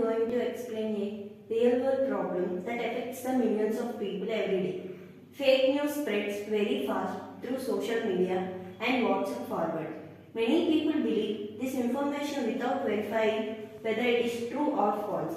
going to explain a real world problem that affects the millions of people every day. Fake news spreads very fast through social media and WhatsApp forward. Many people believe this information without verifying whether it is true or false.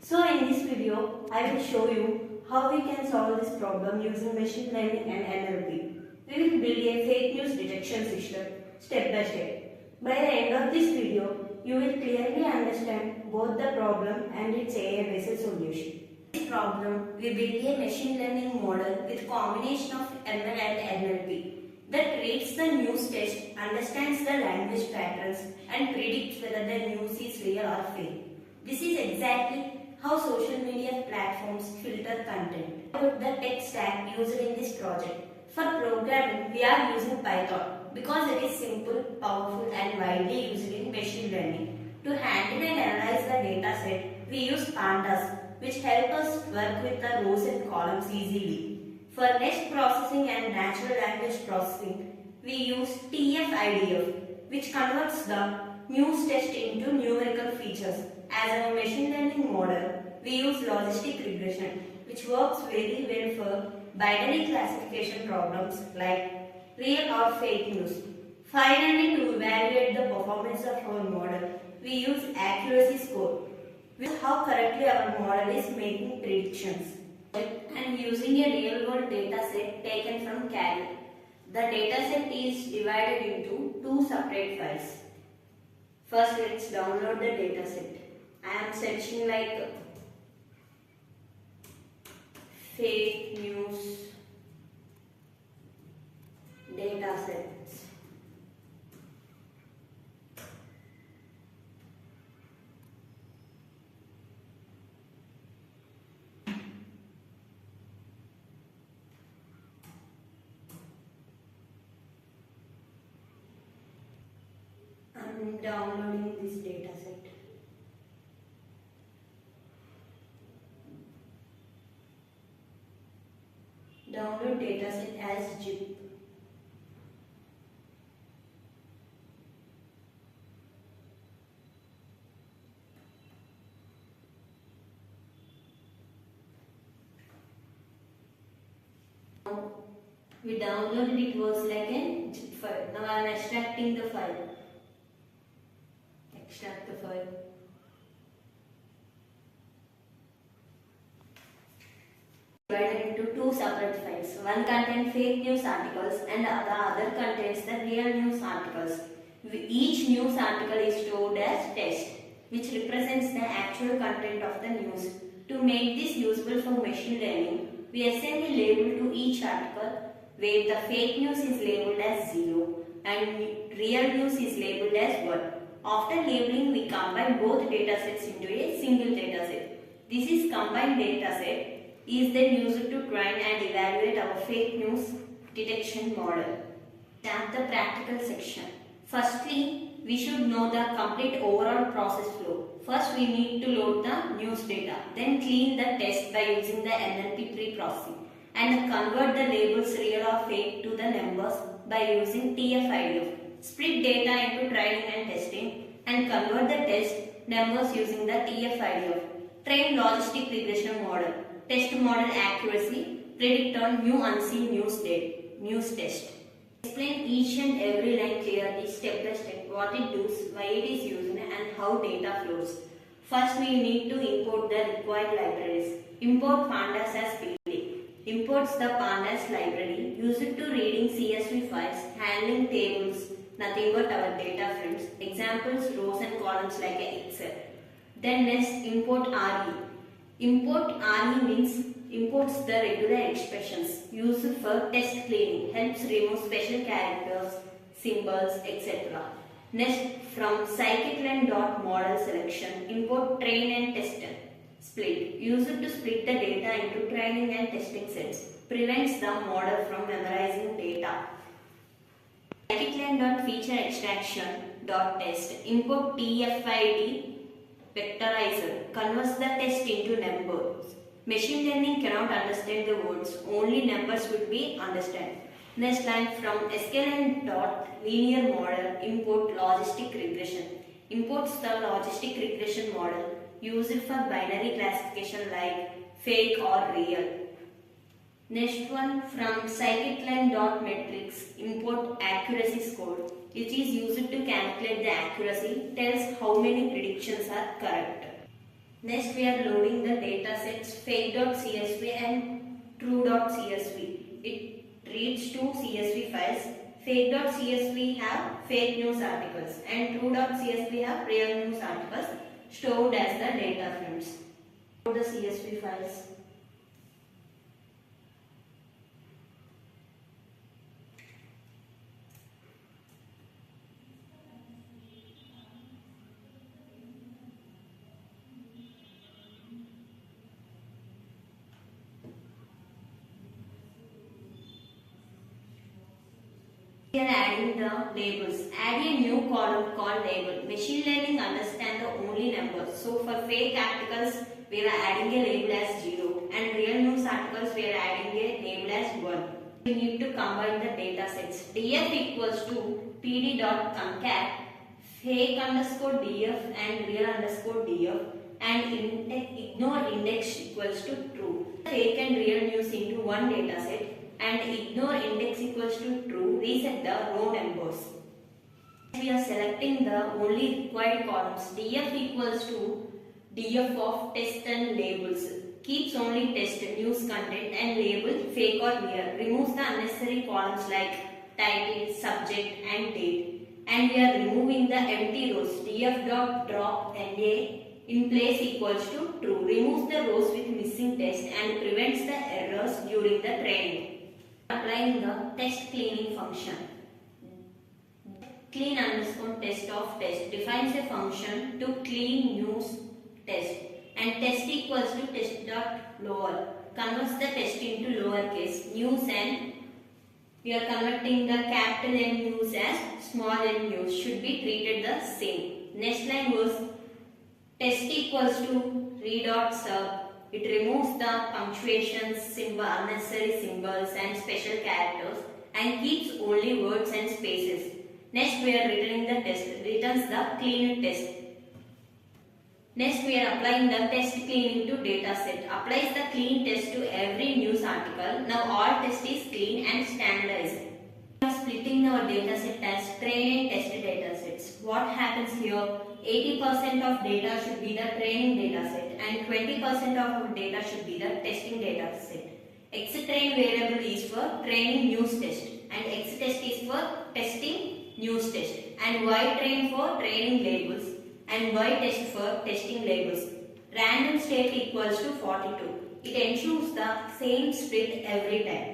So in this video, I will show you how we can solve this problem using machine learning and NLP. We will build a fake news detection system step by step. By the end of this video, you will clearly understand both the problem and its AI-based solution. In this problem, we build a machine learning model with combination of ML and NLP that reads the news text, understands the language patterns and predicts whether the news is real or fake. This is exactly how social media platforms filter content. About the tech stack used in this project. For programming, we are using Python because it is simple, powerful and widely used in machine learning. To handle and analyze the data set, we use pandas which help us work with the rows and columns easily. For text processing and natural language processing, we use TF-IDF which converts the news text into numerical features. As a machine learning model, we use logistic regression which works very well for binary classification problems like real or fake news. Finally, to evaluate the performance of our model, we use accuracy score, which is how correctly our model is making predictions. And using a real-world data set taken from Carrier. The data set is divided into two separate files. First, let's download the data set. I am searching like fake news data sets. I'm downloading this data set. Download dataset as zip. We downloaded it was like a zip file. Now I am extracting the file. Extract the file. Divided into two separate files. One contains fake news articles and the other contains the real news articles. Each news article is stored as text, which represents the actual content of the news. To make this useful for machine learning, we assign a label to each article where the fake news is labeled as 0 and real news is labeled as 1. After labeling, we combine both datasets into a single dataset. This is combined dataset is then used to train and evaluate our fake news detection model. Start the practical section. Firstly, we should know the complete overall process flow. First, we need to load the news data, then clean the text by using the NLP pre-processing and convert the labels real or fake to the numbers by using TF-IDF. Split data into training and testing and convert the test numbers using the TF-IDF. Train logistic regression model. Test model accuracy, predict on new unseen news test. Explain each and every line clearly step by step what it does, why it is used and how data flows. First we need to import the required libraries. Import pandas as Pvt. Imports the pandas library, use it to reading CSV files, handling tables, nothing but our data friends, examples, rows and columns like Excel. Then next import RE. Import RE means imports the regular expressions used for text cleaning, helps remove special characters, symbols, etc. Next, from scikit-learn.model selection, import train and test split. Use it to split the data into training and testing sets. Prevents the model from memorizing data. Scikit-learn.feature-extraction.test. Import TF-ID vectorizer. Converts the text into numbers. Machine learning cannot understand the words. Only numbers will be understood. Next line, from sklearn.linear model import logistic regression. Imports the logistic regression model. used for binary classification like fake or real. Next one, from scikit-learn.metrics import accuracy score, which is used to calculate the accuracy, tells how many predictions are correct. Next we are loading the data sets fake.csv and true.csv. It reads two CSV files. Fake.csv have fake news articles and true.csv have real news articles stored as the data frames. Load the CSV files. We are adding the labels. Add a new column called label. Machine learning understands the only numbers. So for fake articles, we are adding a label as 0, and real news articles we are adding a label as 1. We need to combine the data sets. df equals to pd.concat fake underscore df and real underscore df, and ignore index equals to true. Fake and real news into one data set, and ignore index equals to true, reset the row numbers. We are selecting the only required columns. df equals to df of test and labels. Keeps only test, news content and label fake or real. Removes the unnecessary columns like title, subject and date. And we are removing the empty rows. df.drop NA in place equals to true. Removes the rows with missing text and prevents the errors during the training. Applying the test cleaning function. Clean underscore test of test defines a function to clean news test, and test equals to test dot lower converts the test into lowercase news, and we are converting the capital N news as small n news. Should be treated the same. Next line was test equals to re.sub. It removes the punctuations, unnecessary symbols and special characters and keeps only words and spaces. Next we are returning the test, returns the clean test. Next we are applying the test cleaning to data set. Applies the clean test to every news article. Now all test is clean and standardized. We are splitting our data set as train and test data sets. What happens here? 80% of data should be the training data set and 20% of our data should be the testing data set. Xtrain variable is for training news test and xtest is for testing news test, and ytrain for training labels and ytest for testing labels. Random state equals to 42. It ensures the same split every time.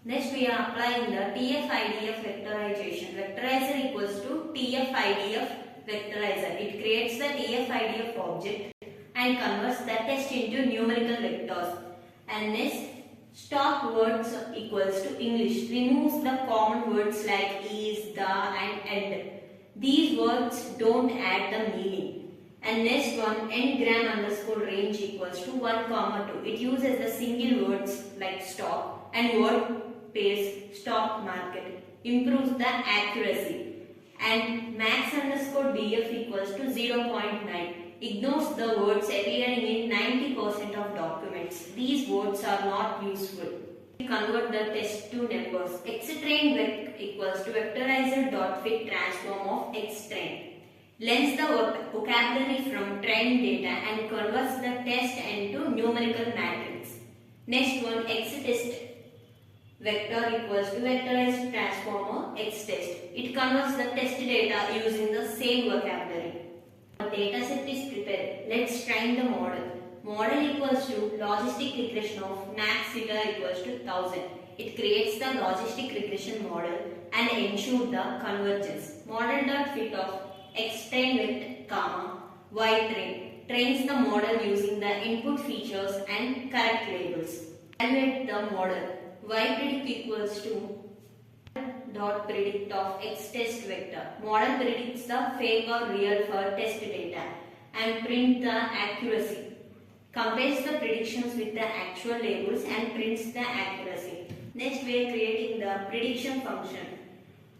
Next we are applying the TF-IDF vectorization. Vectorizer equals to TF-IDF vectorizer. It creates the TF-IDF object and converts the test into numerical vectors. And next, stock words equals to English. Removes the common words like is, the and end. These words don't add the meaning. And next one, n-gram underscore range equals to 1, 2. It uses the single words like stock and word pairs stock market. Improves the accuracy. And max underscore df equals to 0.9. Ignores the words appearing in 90% of documents. These words are not useful. We convert the test to numbers. Xtrain vec equals to vectorizer.fit transform of xtrain. Lends the vocabulary from training data and converts the test into numerical matrix. Next one, xtest vector equals to vectorized transformer xtest. It converts the test data using the same vocabulary. Our data set is prepared. Let's train the model. Model equals to logistic regression of max figure equals to 1000. It creates the logistic regression model and ensures the convergence. Model.fit of xtrain with comma ytrain trains the model using the input features and correct labels. Evaluate the model. Ypredict equals to dot predict of xtest vector. Model predicts the fake or real for test data and print the accuracy. Compares the predictions with the actual labels and prints the accuracy. Next we are creating the prediction function.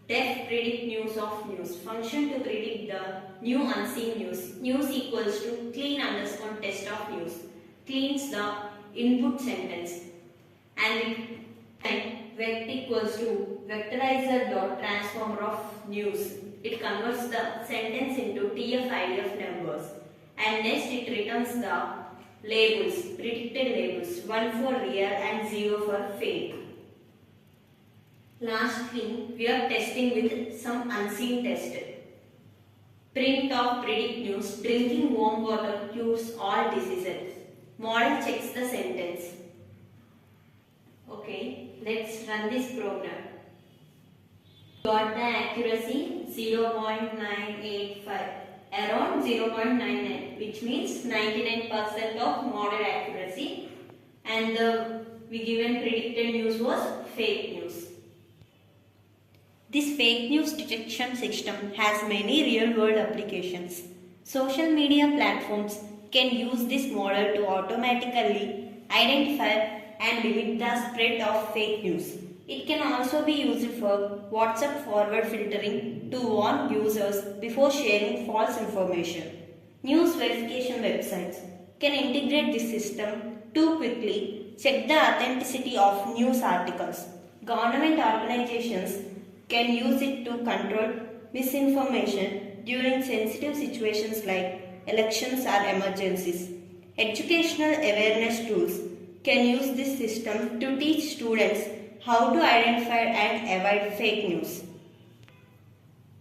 Def predict news of news. Function to predict the new unseen news. News equals to clean underscore test of news. Cleans the input sentence. And vect equals to vectorizer dot transformer of news. It converts the sentence into TF-IDF numbers. And next it returns the labels, predicted labels, 1 for real and 0 for fake. Lastly, we are testing with some unseen test. Print of predict news, drinking warm water cures all diseases. Model checks the sentence. Okay, let's run this program. Got the accuracy 0.985, around 0.99, which means 99% of model accuracy, and the given predicted news was fake news. This fake news detection system has many real-world applications. Social media platforms can use this model to automatically identify and limit the spread of fake news. It can also be used for WhatsApp forward filtering to warn users before sharing false information. News verification websites can integrate this system to quickly check the authenticity of news articles. Government organizations can use it to control misinformation during sensitive situations like elections or emergencies. Educational awareness tools can use this system to teach students how to identify and avoid fake news.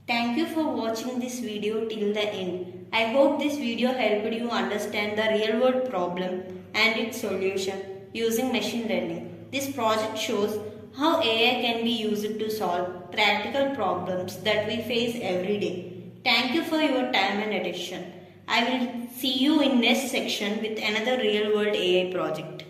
Thank you for watching this video till the end. I hope this video helped you understand the real world problem and its solution using machine learning. This project shows how AI can be used to solve practical problems that we face every day. Thank you for your time and attention. I will see you in next section with another real world AI project.